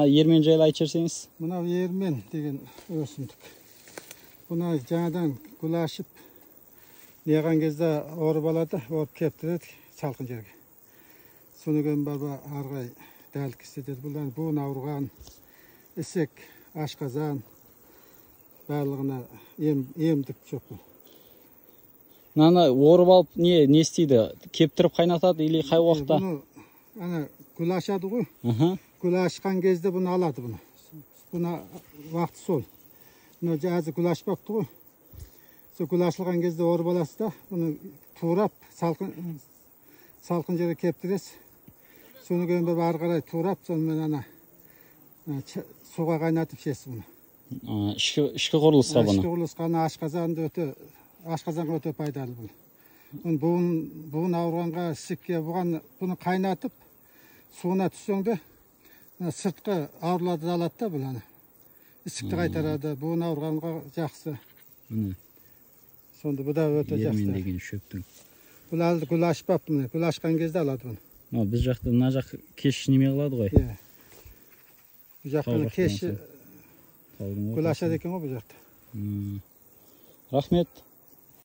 Ермен жайлы айтып жіберсеңіз. Мынау ермен деген өсімдік. Бұны жаңадан гүл ашып, неған кезде орып алады, орып кептіреді салқын жерге. Соны кейін баба арғай дәлік істетеді. Бұлдан буын ауырған, ісік, ашқазан барлығына емдік жоқ бұл. Наны орып алып не істейді? Кептіріп қайнатады или қай уақытта? Бұны гүл ашады ғой. Гүл ашқан кезде бұны алады бұны. Бұны уақыты сол. Бұны жазы гүл ашпапты ғой. Сол гүл ашылған кезде орып аласы да, бұны турап, салқын жерге кептіресіз. Соны кейін бір ары қарай турап, сонымен суға қайнатып ішесіз бұны. Ішкі құрылысқа бұны? Ішкі құрылысқа, ашқазанға өте пайдалы бұл. Буын ауырғанға, ісікке бұны қайнатып, суына түссеңде, сыртқы ауырларды алады да бұл. Ісікті қайтарады, буын ауырғанға жақсы. Сонда бұл да өте жақсы. Ермен деген шөптің. Бұл алды гүл ашпап, гүл ашқан кезде алады бұны. Біз жақта, мына жақ кеш неме қылады ғой? Бұл жақтан кеш гүл ашады екен ғой бұл жақта. Рахмет.